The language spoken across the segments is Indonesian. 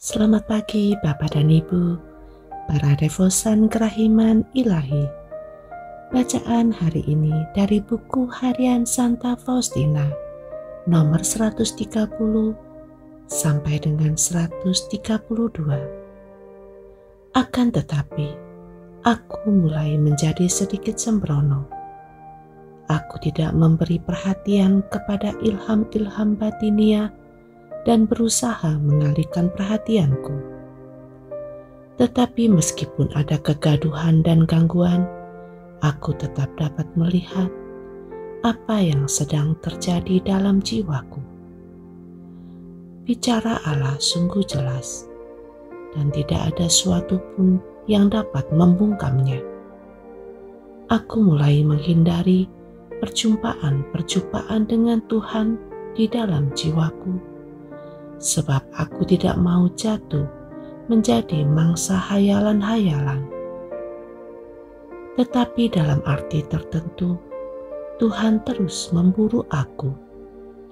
Selamat pagi Bapak dan Ibu, para devosan kerahiman ilahi. Bacaan hari ini dari buku harian Santa Faustina, nomor 130 sampai dengan 132. Akan tetapi, aku mulai menjadi sedikit sembrono. Aku tidak memberi perhatian kepada ilham-ilham batinia dan berusaha mengalihkan perhatianku. Tetapi meskipun ada kegaduhan dan gangguan, aku tetap dapat melihat apa yang sedang terjadi dalam jiwaku. Bicara Allah sungguh jelas, dan tidak ada suatu pun yang dapat membungkamnya. Aku mulai menghindari perjumpaan-perjumpaan dengan Tuhan di dalam jiwaku, sebab aku tidak mau jatuh menjadi mangsa hayalan-hayalan. Tetapi dalam arti tertentu, Tuhan terus memburu aku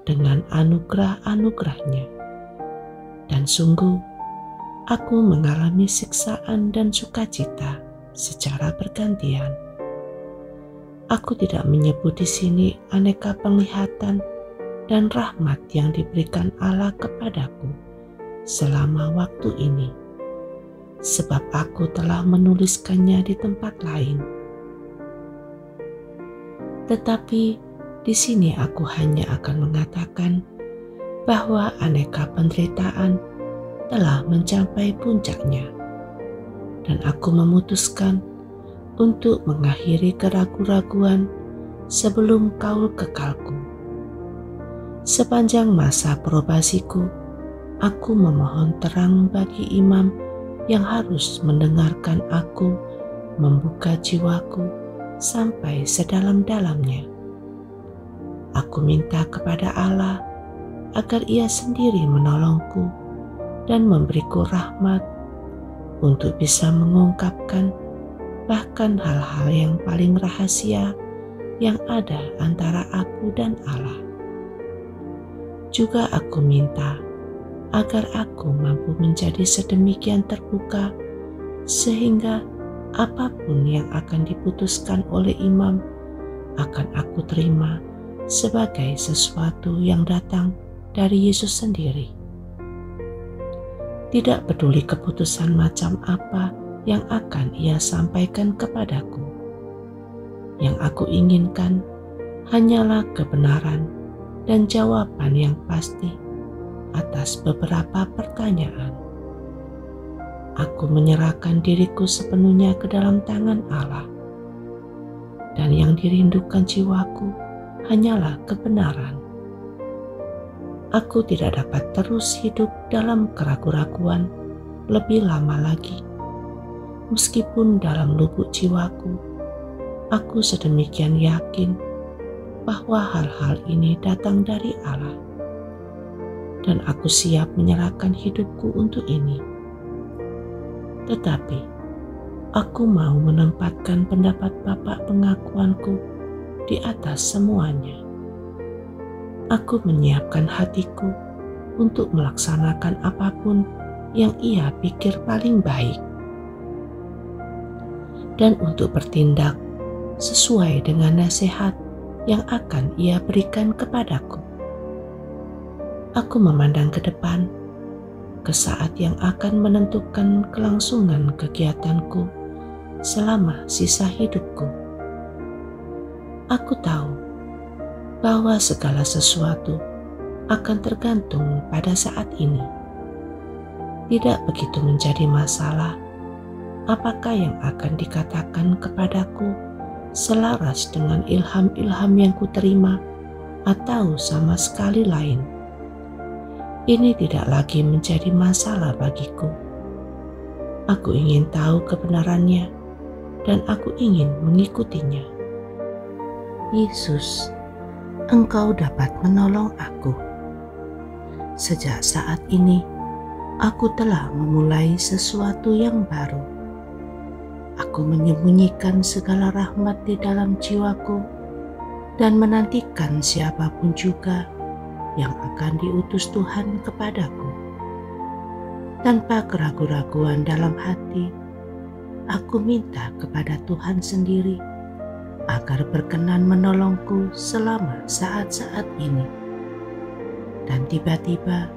dengan anugerah-anugerahnya. Dan sungguh, aku mengalami siksaan dan sukacita secara bergantian. Aku tidak menyebut di sini aneka penglihatan dan rahmat yang diberikan Allah kepadaku selama waktu ini, sebab aku telah menuliskannya di tempat lain. Tetapi di sini aku hanya akan mengatakan bahwa aneka penderitaan telah mencapai puncaknya, dan aku memutuskan untuk mengakhiri keraguan-raguan sebelum kaul kekalku. Sepanjang masa probasiku, aku memohon terang bagi imam yang harus mendengarkan aku membuka jiwaku sampai sedalam-dalamnya. Aku minta kepada Allah agar Ia sendiri menolongku dan memberiku rahmat untuk bisa mengungkapkan bahkan hal-hal yang paling rahasia yang ada antara aku dan Allah. Juga aku minta agar aku mampu menjadi sedemikian terbuka sehingga apapun yang akan diputuskan oleh imam akan aku terima sebagai sesuatu yang datang dari Yesus sendiri. Tidak peduli keputusan macam apa yang akan Ia sampaikan kepadaku. Yang aku inginkan hanyalah kebenaran dan jawaban yang pasti atas beberapa pertanyaan. Aku menyerahkan diriku sepenuhnya ke dalam tangan Allah, dan yang dirindukan jiwaku hanyalah kebenaran. Aku tidak dapat terus hidup dalam keraguan-raguan lebih lama lagi, meskipun dalam lubuk jiwaku aku sedemikian yakin bahwa hal-hal ini datang dari Allah, dan aku siap menyerahkan hidupku untuk ini. Tetapi aku mau menempatkan pendapat Bapa pengakuanku di atas semuanya. Aku menyiapkan hatiku untuk melaksanakan apapun yang Ia pikir paling baik, dan untuk bertindak sesuai dengan nasihat yang akan Ia berikan kepadaku. Aku memandang ke depan, ke saat yang akan menentukan kelangsungan kegiatanku selama sisa hidupku. Aku tahu bahwa segala sesuatu akan tergantung pada saat ini. Tidak begitu menjadi masalah apakah yang akan dikatakan kepadaku selaras dengan ilham-ilham yang kuterima atau sama sekali lain. Ini tidak lagi menjadi masalah bagiku. Aku ingin tahu kebenarannya dan aku ingin mengikutinya. Yesus, Engkau dapat menolong aku. Sejak saat ini, aku telah memulai sesuatu yang baru. Aku menyembunyikan segala rahmat di dalam jiwaku dan menantikan siapapun juga yang akan diutus Tuhan kepadaku. Tanpa keraguan-raguan dalam hati, aku minta kepada Tuhan sendiri agar berkenan menolongku selama saat-saat ini. Dan tiba-tiba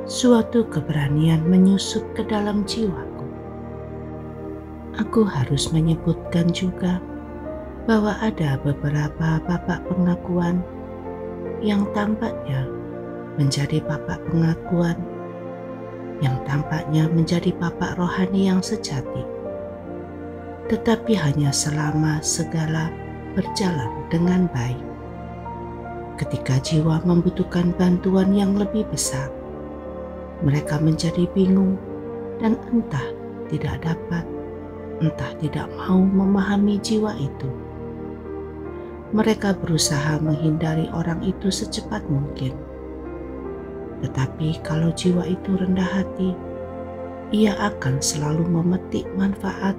suatu keberanian menyusup ke dalam jiwaku. Aku harus menyebutkan juga bahwa ada beberapa bapak pengakuan yang tampaknya menjadi bapak pengakuan, yang tampaknya menjadi bapak rohani yang sejati, tetapi hanya selama segala berjalan dengan baik. Ketika jiwa membutuhkan bantuan yang lebih besar, mereka menjadi bingung dan entah tidak dapat, entah tidak mau memahami jiwa itu. Mereka berusaha menghindari orang itu secepat mungkin. Tetapi kalau jiwa itu rendah hati, ia akan selalu memetik manfaat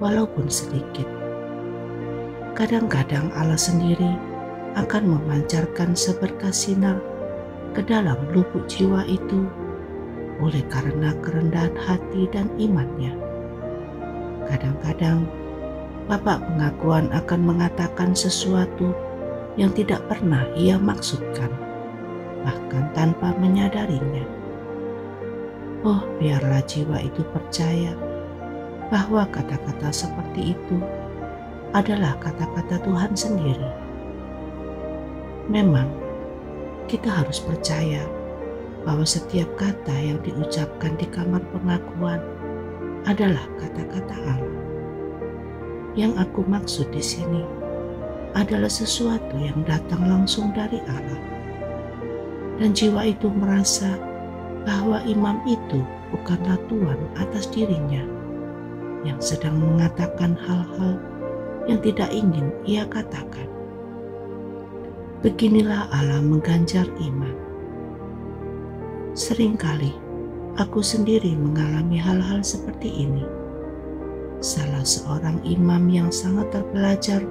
walaupun sedikit. Kadang-kadang Allah sendiri akan memancarkan seberkas sinar ke dalam lubuk jiwa itu oleh karena kerendahan hati dan imannya. Kadang-kadang bapak pengakuan akan mengatakan sesuatu yang tidak pernah ia maksudkan, bahkan tanpa menyadarinya. Oh, biarlah jiwa itu percaya bahwa kata-kata seperti itu adalah kata-kata Tuhan sendiri. Memang, kita harus percaya bahwa setiap kata yang diucapkan di kamar pengakuan adalah kata-kata Allah. Yang aku maksud di sini adalah sesuatu yang datang langsung dari Allah. Dan jiwa itu merasa bahwa imam itu bukanlah Tuhan atas dirinya, yang sedang mengatakan hal-hal yang tidak ingin ia katakan. Beginilah Allah mengganjar iman. Seringkali aku sendiri mengalami hal-hal seperti ini. Salah seorang imam yang sangat terpelajar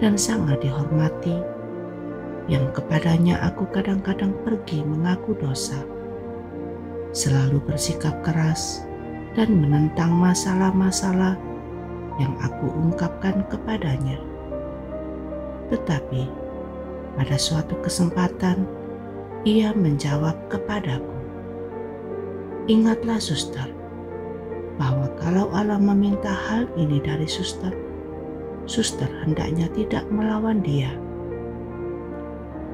dan sangat dihormati, yang kepadanya aku kadang-kadang pergi mengaku dosa, selalu bersikap keras dan menentang masalah-masalah yang aku ungkapkan kepadanya. Tetapi pada suatu kesempatan ia menjawab kepadaku, "Ingatlah suster, bahwa kalau Allah meminta hal ini dari suster, suster hendaknya tidak melawan dia.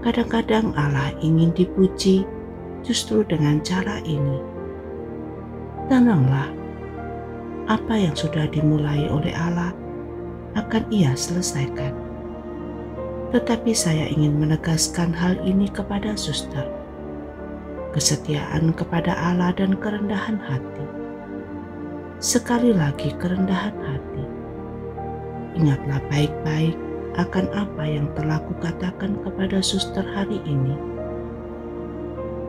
Kadang-kadang Allah ingin dipuji justru dengan cara ini. Tenanglah, apa yang sudah dimulai oleh Allah akan ia selesaikan. Tetapi saya ingin menegaskan hal ini kepada suster. Kesetiaan kepada Allah dan kerendahan hati. Sekali lagi kerendahan hati. Ingatlah baik-baik akan apa yang telah kukatakan kepada suster hari ini.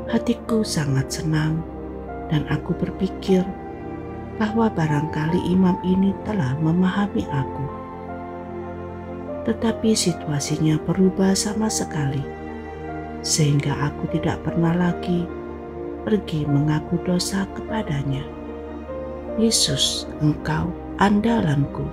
Hatiku sangat senang dan aku berpikir bahwa barangkali imam ini telah memahami aku. Tetapi situasinya berubah sama sekali, sehingga aku tidak pernah lagi pergi mengaku dosa kepadanya. Yesus, Engkau andalanku.